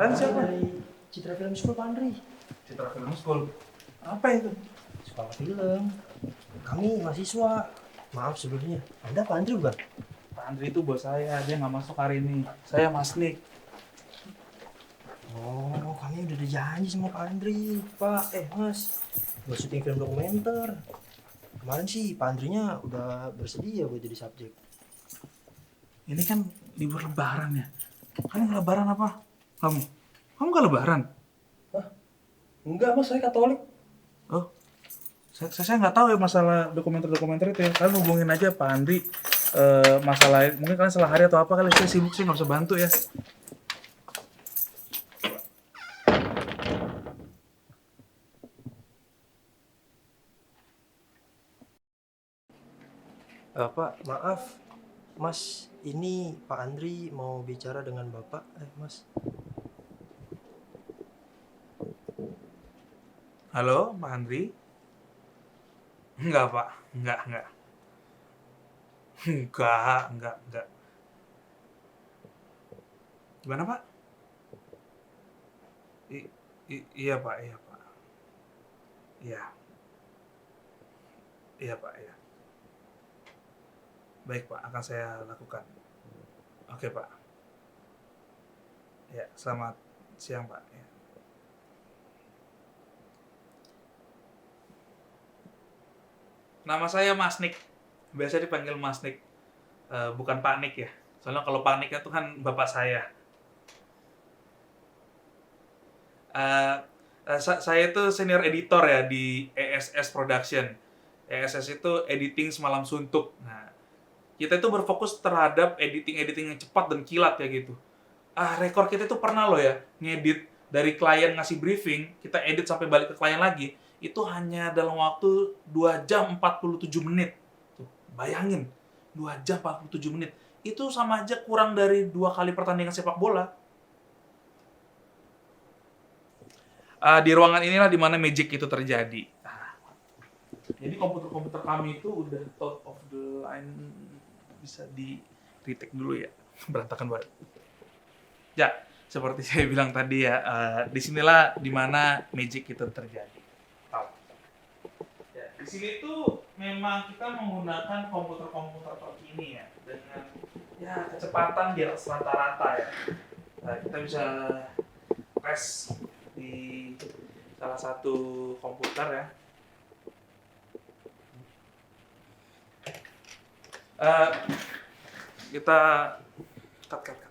Kalian siapa? Dari Citra Film School, Pak Andri. Citra Film School. Apa itu? Sekolah film. Kami mahasiswa. Maaf sebelumnya. Anda Pak Andri bukan? Pak Andri itu bos saya, dia nggak masuk hari ini. Saya Mas Nick. Oh, kami udah ada janji sama Pak Andri. Pak, Mas. Buat syuting film dokumenter. Kemarin sih Pak Andrinya udah bersedia buat jadi subjek. Ini kan libur lebaran ya. Kalian lebaran apa? Kamu? Kamu nggak lebaran? Enggak, Mas. Saya Katolik. Oh, saya nggak tahu ya masalah dokumenter-dokumenter itu ya. Kalian hubungin aja Pak Andri. Masalah mungkin kalian salah hari atau apa kali, saya sibuk sih nggak bisa bantu ya. Pak, maaf. Mas, ini Pak Andri mau bicara dengan Bapak. Mas. Halo, Pak Andri? Enggak, Pak. Enggak. Enggak. Gimana, Pak? Iya, Pak. Iya. Iya, Pak, iya. Baik, Pak. Akan saya lakukan. Oke, Pak. Ya, selamat siang, Pak. Ya. Nama saya Mas Nick. Biasa dipanggil Mas Nick. Bukan Pak Nick ya. Soalnya kalau Pak Nick itu kan bapak saya. Saya itu senior editor ya di ESS Production. ESS itu Editing Semalam Suntuk. Nah, kita itu berfokus terhadap editing yang cepat dan kilat ya gitu. Rekor kita itu pernah loh ya, ngedit dari klien ngasih briefing, kita edit sampai balik ke klien lagi, itu hanya dalam waktu 2 jam 47 menit. Tuh, bayangin, 2 jam 47 menit. Itu sama aja kurang dari 2 kali pertandingan sepak bola. Di ruangan inilah dimana magic itu terjadi. Jadi komputer kami itu udah top of the line, bisa di retake dulu ya, berantakan banget. Ya, seperti saya bilang tadi ya, disinilah dimana magic itu terjadi. Ya, di sini tuh memang kita menggunakan komputer terkini ya, dengan ya kecepatan di atas rata-rata ya. Kita bisa tes di salah satu komputer ya. Kita cut.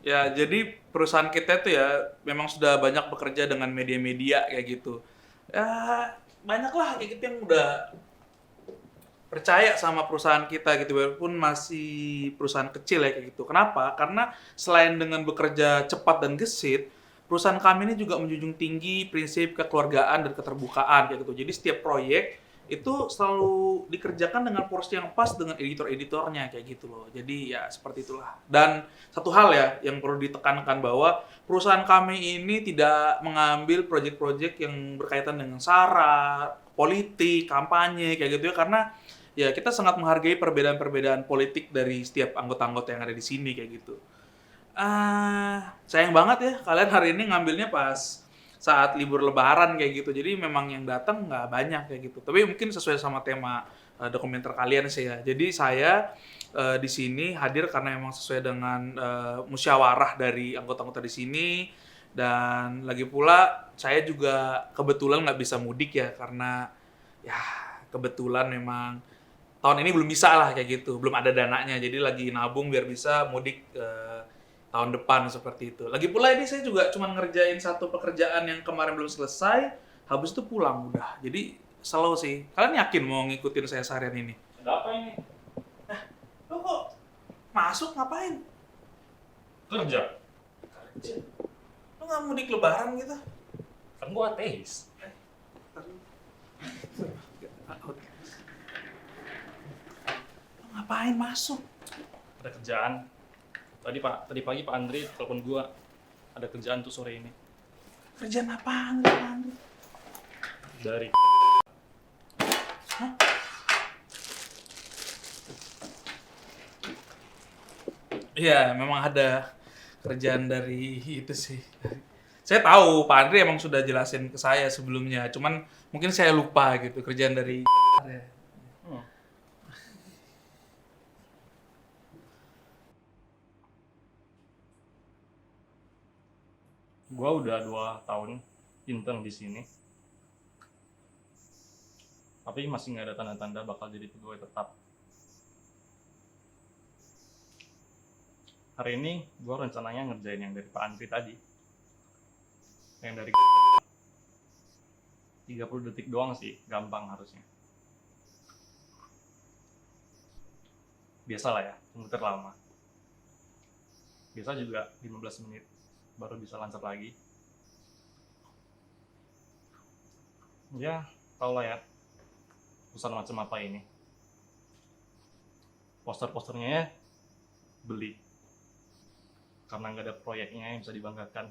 Ya, jadi perusahaan kita itu ya memang sudah banyak bekerja dengan media-media kayak gitu. Ya, banyak lah kayak gitu yang udah percaya sama perusahaan kita gitu, walaupun masih perusahaan kecil ya kayak gitu. Kenapa? Karena selain dengan bekerja cepat dan gesit, perusahaan kami ini juga menjunjung tinggi prinsip kekeluargaan dan keterbukaan kayak gitu. Jadi setiap proyek itu selalu dikerjakan dengan porsi yang pas dengan editor-editornya kayak gitu loh. Jadi ya seperti itulah. Dan satu hal ya yang perlu ditekankan bahwa perusahaan kami ini tidak mengambil proyek-proyek yang berkaitan dengan sara, politik, kampanye kayak gitu ya, karena ya kita sangat menghargai perbedaan-perbedaan politik dari setiap anggota-anggota yang ada di sini kayak gitu. Sayang banget ya kalian hari ini ngambilnya pas saat libur lebaran kayak gitu. Jadi memang yang datang nggak banyak kayak gitu. Tapi mungkin sesuai sama tema dokumenter kalian sih ya. Jadi saya di sini hadir karena memang sesuai dengan musyawarah dari anggota-anggota di sini, dan lagi pula saya juga kebetulan nggak bisa mudik ya, karena ya kebetulan memang tahun ini belum bisa lah kayak gitu, belum ada dananya. Jadi lagi nabung biar bisa mudik tahun depan seperti itu. Lagi pula ini saya juga cuma ngerjain satu pekerjaan yang kemarin belum selesai, habis itu pulang udah. Jadi slow sih. Kalian yakin mau ngikutin saya seharian ini? Ada apa ini? Lo kok masuk ngapain? Kerja. Kerja. Lo nggak mudik lebaran gitu? Kan gua ateis. Lo ngapain masuk? Ada kerjaan. Tadi pagi Pak Andri telepon gua. Ada kerjaan tuh sore ini. Kerjaan apaan, Pak Andri? Dari Hah? Iya, memang ada kerjaan dari itu sih. Saya tahu Pak Andri emang sudah jelasin ke saya sebelumnya, cuman mungkin saya lupa gitu kerjaan dari. Hmm. Gua udah 2 tahun intern di sini. Tapi masih nggak ada tanda-tanda bakal jadi pegawai tetap. Hari ini gue rencananya ngerjain yang dari Pak Andri tadi. Yang dari 30 detik doang sih, gampang harusnya. Biasalah ya, komputer lama. Biasa juga 15 menit baru bisa lancar lagi. Ya, tau lah ya, perusahaan macam apa ini. Poster-posternya ya beli. Karena nggak ada proyeknya yang bisa dibanggakan.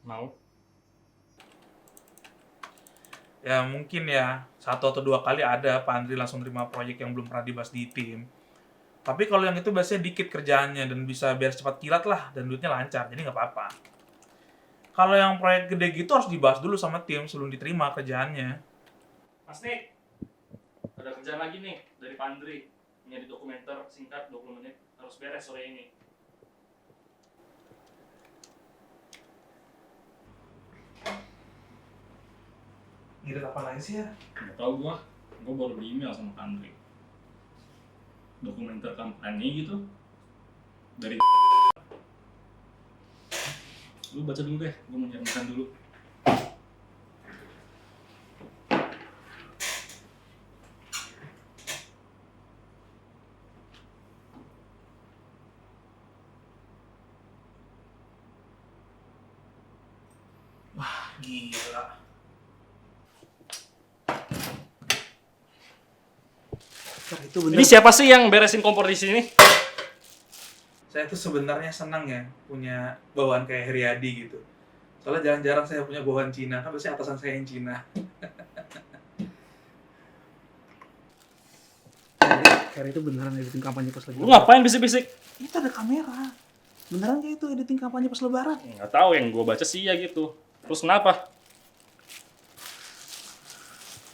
Mau? Ya mungkin ya 1 atau 2 kali ada Pak Andri langsung terima proyek yang belum pernah dibahas di tim. Tapi kalau yang itu biasanya dikit kerjaannya dan bisa biar cepat kilat lah dan duitnya lancar, jadi nggak apa-apa. Kalau yang proyek gede gitu harus dibahas dulu sama tim sebelum diterima kerjaannya. Mas Nik, ada kerjaan lagi nih dari Pak Andri. Nyari dokumenter singkat 20 menit, harus beres sore ini. Ngirit apa lagi sih ya? Nggak tahu gua baru di email sama Pak Andri. Dokumenter kampanye gitu dari. Lu baca dulu deh, gua mau nyari makan dulu. Gila. Itu bener. Ini siapa sih yang beresin kompor di sini? Saya tuh sebenarnya senang ya punya bawaan kayak Heriadi gitu. Soalnya jarang-jarang saya punya bawaan Cina, kan biasanya atasan saya yang Cina. Kayak itu beneran editing kampanye pas lagi. Lu ngapain bisik-bisik? Itu ada kamera. Beneran kayak itu editing kampanye pas lebaran. Nggak tahu, yang gua baca sih ya gitu. Terus kenapa?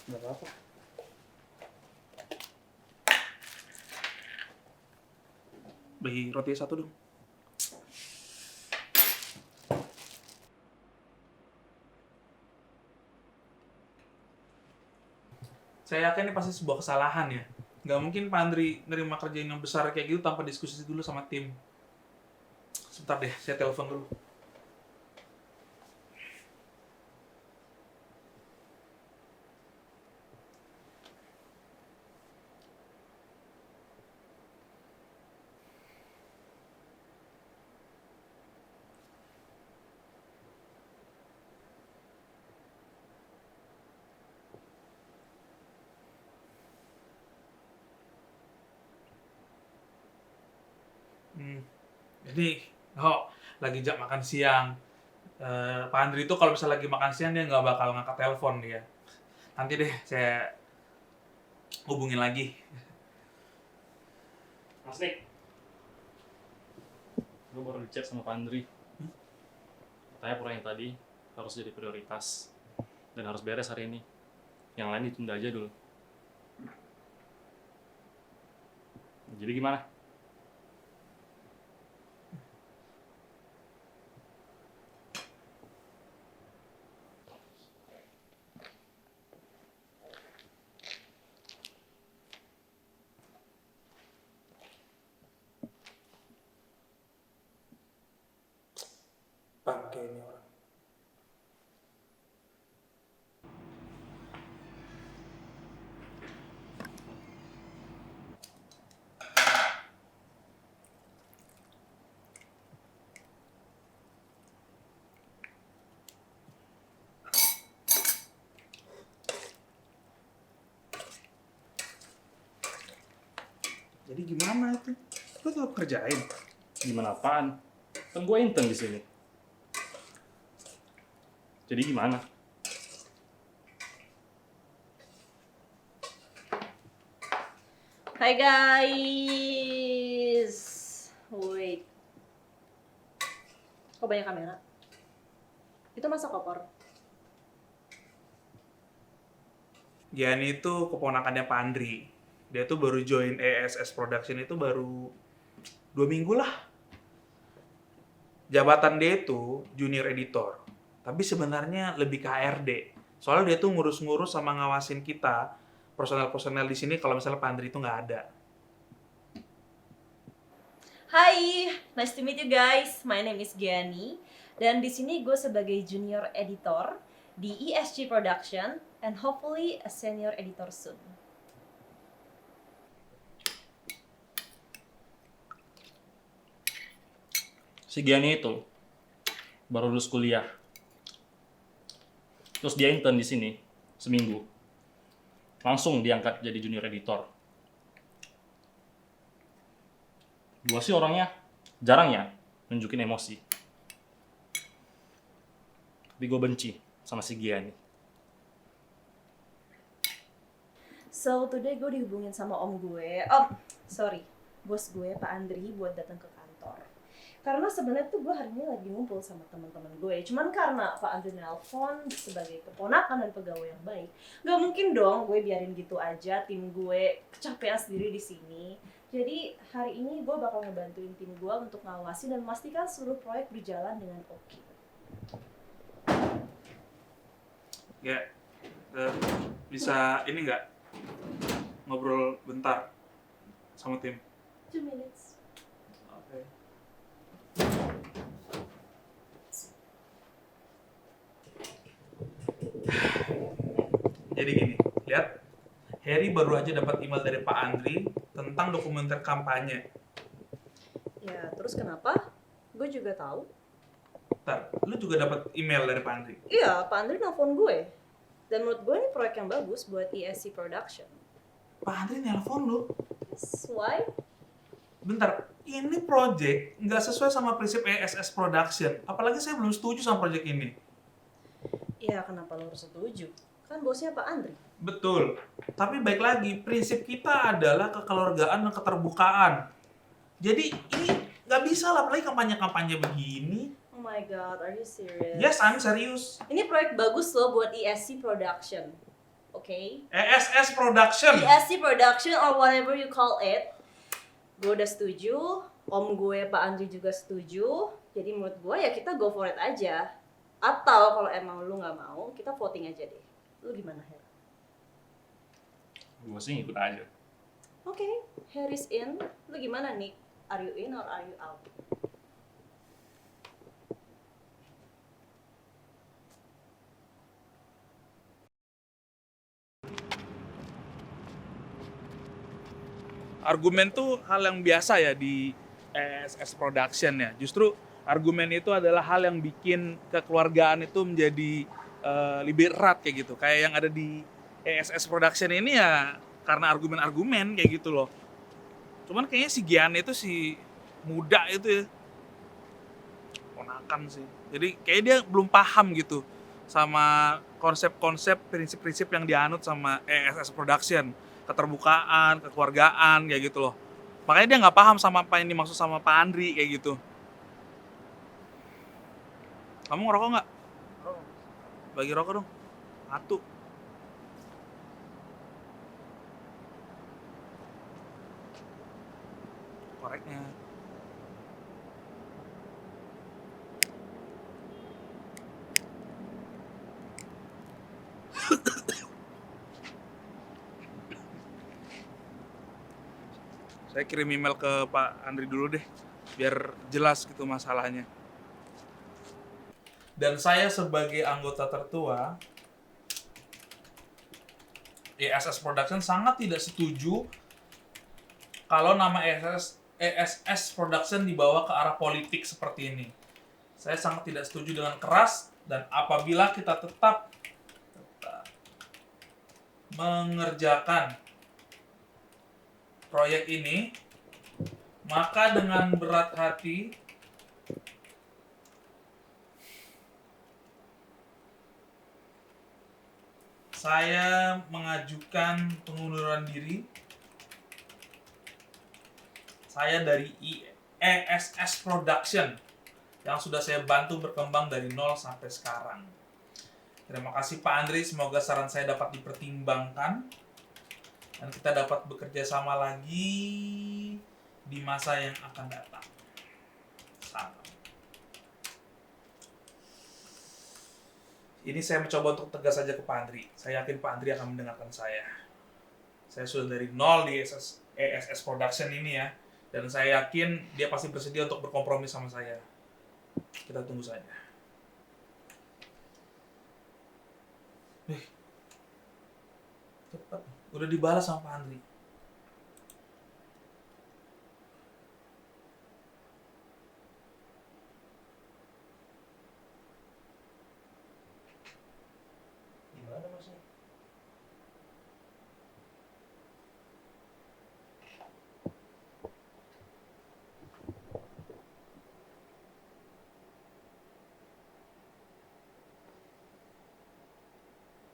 Nggak apa-apa. Bagi roti 1 dong. Saya yakin ini pasti sebuah kesalahan ya. Nggak mungkin Pak Andri nerima kerjaan yang besar kayak gitu tanpa diskusi dulu sama tim. Sebentar deh, saya telepon dulu. Jadi, lagi jam makan siang. Pak Andri itu kalau misalnya lagi makan siang dia nggak bakal ngangkat telepon dia. Nanti deh saya hubungin lagi. Mas Nik, gue baru di chat sama Pak Andri. Katanya proyek yang tadi harus jadi prioritas dan harus beres hari ini. Yang lain ditunda aja dulu. Jadi gimana? Bangke ini orang. Jadi gimana itu? Lo tetap kerjain? Gimana apaan? Kan gue intern di sini. Jadi gimana? Hai guys. Wait. Kok banyak kamera? Itu masa koper? Gianni itu keponakannya Pak Andri. Dia tuh baru join ESS Production itu baru 2 minggu lah. Jabatan dia itu junior editor. Tapi sebenarnya lebih ke HRD. Soalnya dia tuh ngurus-ngurus sama ngawasin kita, personel-personel di sini kalau misalnya Pak Andri itu nggak ada. Hai, nice to meet you guys. My name is Gianni dan di sini gue sebagai junior editor di ESG Production and hopefully a senior editor soon. Si Gianni itu baru lulus kuliah. Terus dia intern di sini seminggu. Langsung diangkat jadi junior editor. Gua sih orangnya jarang ya nunjukin emosi. Tapi gue benci sama si Gianni. So today gue dihubungin sama sorry, bos gue Pak Andri buat datang ke kantor. Karena sebenarnya tuh gue hari ini lagi ngumpul sama teman-teman gue. Cuman karena Pak Andri nelpon sebagai keponakan dan pegawai yang baik, nggak mungkin dong gue biarin gitu aja tim gue kecapean sendiri di sini. Jadi hari ini gue bakal ngebantuin tim gue untuk ngawasi dan memastikan seluruh proyek berjalan dengan oke. Ya, bisa ini nggak ngobrol bentar sama tim? 2 minutes. Oke. Jadi gini, lihat. Harry baru aja dapat email dari Pak Andri tentang dokumenter kampanye. Ya terus kenapa? Gue juga tahu. Ntar, lu juga dapat email dari Pak Andri? Iya, Pak Andri nelfon gue. Dan menurut gue ini proyek yang bagus buat ESC Production. Pak Andri nelpon lu? Yes, why? Bentar, ini project nggak sesuai sama prinsip ESS Production. Apalagi saya belum setuju sama project ini. Iya, kenapa lo harus setuju? Kan bosnya Pak Andri. Betul. Tapi baik lagi, prinsip kita adalah kekeluargaan dan keterbukaan. Jadi ini nggak bisa lah, apalagi kampanye-kampanye begini. Oh my god, are you serious? Yes, I'm serius. Ini proyek bagus loh buat ESC Production. Oke? ESS Production. ESC Production or whatever you call it. Gue udah setuju, om gue Pak Andri juga setuju. Jadi menurut gue ya kita go for it aja. Atau kalau emang lu nggak mau, kita voting aja deh. Lu gimana, Her? Gue sih ngikut aja. Oke, Harry's in. Lu gimana, Nick? Are you in or are you out? Argumen tuh hal yang biasa ya di ESS Production ya. Justru argumen itu adalah hal yang bikin kekeluargaan itu menjadi lebih erat kayak gitu. Kayak yang ada di ESS Production ini ya karena argumen-argumen kayak gitu loh. Cuman kayaknya si Gian itu si muda itu ya. Ponakan sih. Jadi kayaknya dia belum paham gitu sama konsep-konsep, prinsip-prinsip yang dianut sama ESS Production. Keterbukaan, kekeluargaan kayak gitu loh. Makanya dia nggak paham sama apa yang dimaksud sama Pak Andri kayak gitu. Kamu ngerokok nggak? Bagi rokok dong. Satu. Koreknya. Saya kirim email ke Pak Andri dulu deh, biar jelas gitu masalahnya. Dan saya sebagai anggota tertua, ESS Production sangat tidak setuju kalau nama ESS Production dibawa ke arah politik seperti ini. Saya sangat tidak setuju dengan keras, dan apabila kita tetap mengerjakan proyek ini, maka dengan berat hati saya mengajukan pengunduran diri Saya dari ESS Production yang sudah saya bantu berkembang dari nol sampai sekarang. Terima kasih Pak Andri, semoga saran saya dapat dipertimbangkan dan kita dapat bekerja sama lagi di masa yang akan datang. Salam. Ini saya mencoba untuk tegas saja ke Pak Andri. Saya yakin Pak Andri akan mendengarkan saya. Saya sudah dari nol di ESS Production ini ya. Dan saya yakin dia pasti bersedia untuk berkompromi sama saya. Kita tunggu saja. Cepat. Udah dibalas sama Pak Andri. Gimana Mas nih?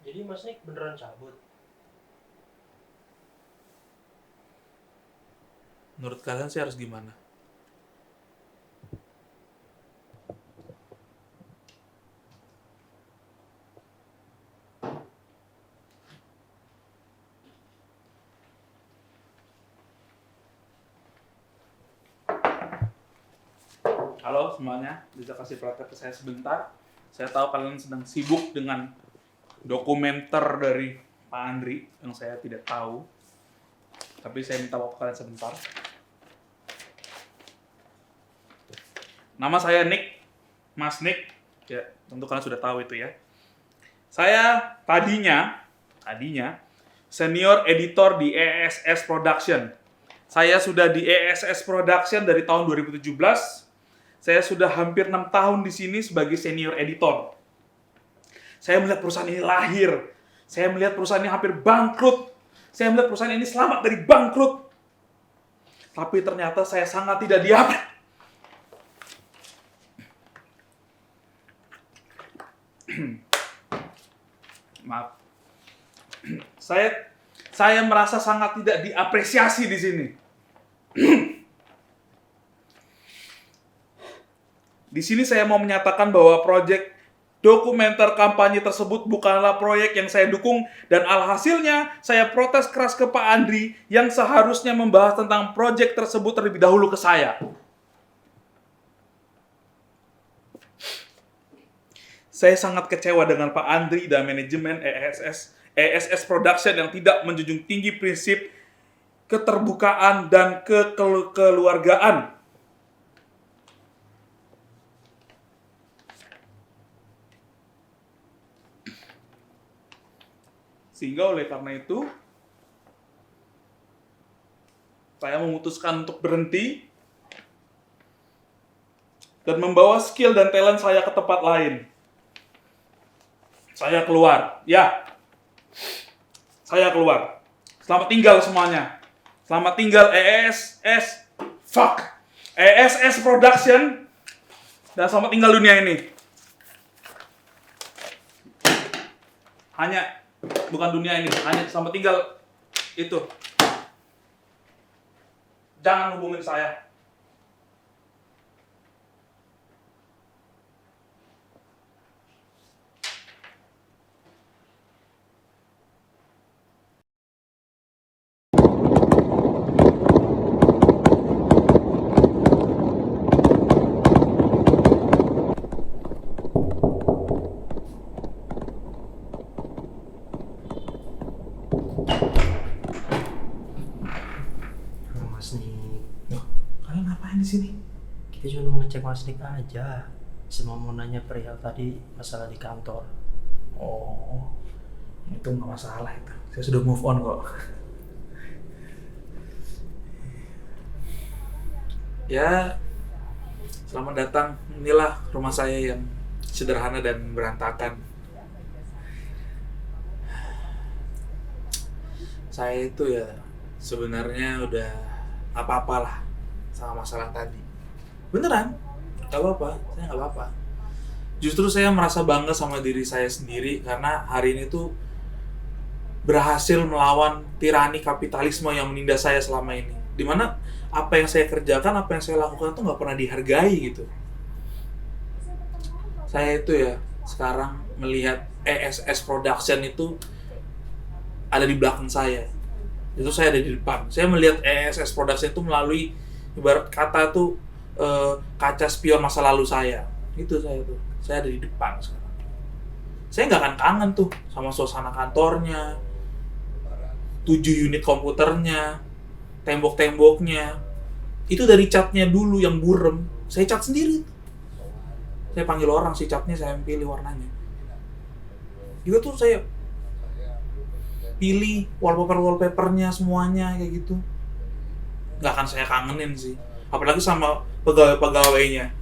Jadi Mas Nik beneran cabut? Menurut kalian sih harus gimana? Halo semuanya, bisa kasih perhatian ke saya sebentar. Saya tahu kalian sedang sibuk dengan dokumenter dari Pak Andri yang saya tidak tahu. Tapi saya minta waktu kalian sebentar. Nama saya Nick, Mas Nick. Ya, tentu kalian sudah tahu itu ya. Saya tadinya senior editor di ESS Production. Saya sudah di ESS Production dari tahun 2017. Saya sudah hampir 6 tahun di sini sebagai senior editor. Saya melihat perusahaan ini lahir. Saya melihat perusahaan ini hampir bangkrut. Saya melihat perusahaan ini selamat dari bangkrut. Tapi ternyata saya sangat tidak diapresiasi. Maaf. Saya merasa sangat tidak diapresiasi di sini. Di sini saya mau menyatakan bahwa proyek dokumenter kampanye tersebut bukanlah proyek yang saya dukung dan alhasilnya saya protes keras ke Pak Andri yang seharusnya membahas tentang proyek tersebut terlebih dahulu ke saya. Saya sangat kecewa dengan Pak Andri dan manajemen ESS Production yang tidak menjunjung tinggi prinsip keterbukaan dan kekeluargaan. Sehingga oleh karena itu, saya memutuskan untuk berhenti dan membawa skill dan talent saya ke tempat lain. Saya keluar. Ya, saya keluar. Selamat tinggal semuanya. Selamat tinggal ESS Production. Dan selamat tinggal dunia ini. Bukan dunia ini, hanya selamat tinggal itu. Jangan hubungin saya. Mas Nik, Kalian ngapain di sini? kita cuma mau ngecek Mas Nik aja. Semua mau nanya perihal tadi masalah di kantor. Oh, itu nggak masalah itu. Saya sudah move on kok. Ya, selamat datang. Inilah rumah saya yang sederhana dan berantakan. Saya itu ya sebenarnya udah apa-apalah sama masalah tadi. Beneran, gak apa-apa, saya gak apa-apa. Justru saya merasa bangga sama diri saya sendiri karena hari ini tuh berhasil melawan tirani kapitalisme yang menindas saya selama ini. Dimana apa yang saya kerjakan, apa yang saya lakukan tuh nggak pernah dihargai gitu. Saya itu ya sekarang melihat ESS Production itu ada di belakang saya. Itu saya ada di depan. Saya melihat ESS Production itu melalui ibarat kata tuh kaca spion masa lalu saya. Itu saya tuh. Saya ada di depan sekarang. Saya nggak akan kangen tuh sama suasana kantornya, 7 unit komputernya, tembok-temboknya. Itu dari catnya dulu yang burem, saya cat sendiri. Saya panggil orang sih catnya, saya pilih warnanya. Juga tuh saya pilih wallpapernya semuanya kayak gitu. Nggak akan saya kangenin sih. Apalagi sama pegawai-pegawainya.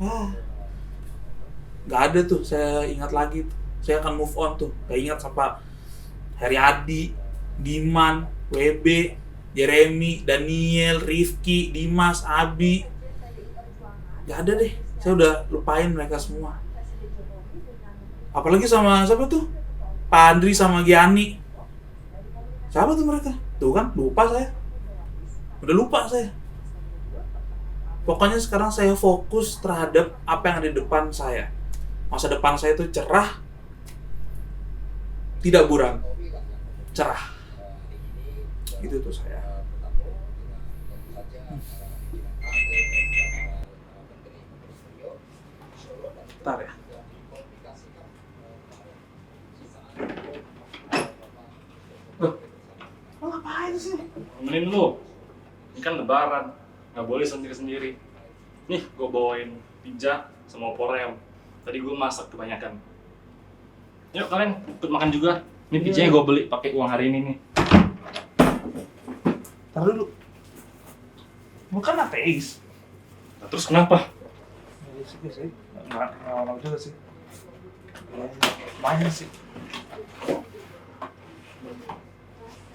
Nggak ada tuh, saya ingat lagi tuh. Saya akan move on tuh. Nggak ingat sama Heri Adi, Diman, WB, Jeremy, Daniel, Rifki, Dimas, Abi. Nggak ada deh. Saya udah lupain mereka semua. Apalagi sama siapa tuh? Pak Andri sama Gianni. Siapa tuh mereka? Tuh kan, lupa saya. Udah lupa saya. Pokoknya sekarang saya fokus terhadap apa yang ada di depan saya. Masa depan saya itu cerah, tidak buram, cerah. Itu tuh saya. Bentar ya. Loh, lo ngapain sih? Temenin lu. Ini kan lebaran, nggak boleh sendiri-sendiri. Nih, gue bawain pizza sama opor ayam. Tadi gue masak kebanyakan. Yuk kalian ikut makan juga. Ini pizzanya gue beli pakai uang hari ini nih. Taruh dulu. Bukan ateis. Nah, terus kenapa? Nggak mau juga sih. Lumayan sih.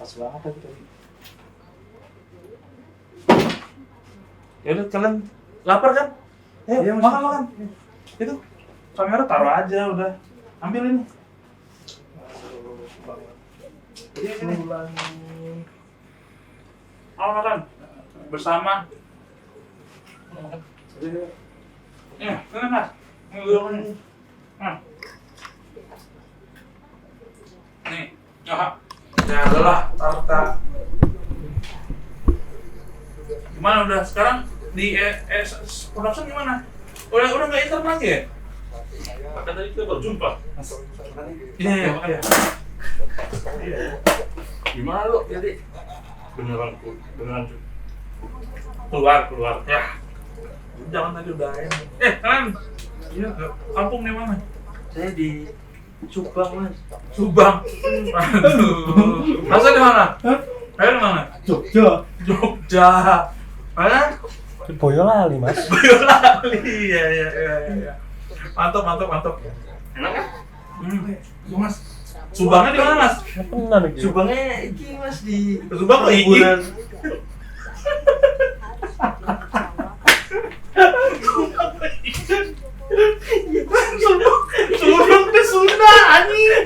Pas banget tadi. Ya udah kalian lapar kan? Ayo Iya, Mas. makan. Itu kamera taruh aja udah. Ambil ini. Jadi sini. Mau makan bersama. Ya, kan Mas. Nah. Nih, ya adalah tarta. Gimana udah sekarang di production gimana? Udah nggak intern lagi ya? Bahkan tadi kita berjumpa. Iya. Gimana lu? Jadi beneran keluar. Ya. Jangan tadi udah ini. Kalian iya kampung di mana? Saya di Subang, Mas. Subang. Aduh. Masa di mana? Saya di mana? Jogja. Mana? Boyolali, Mas. Boyolali. Iya. Mantap. Enak kan? Mas. Subangnya di mana, Mas? Benar iki. Subangnya iki, Mas, di Subang kok iki? kuburan. Subang di Sunda anjing.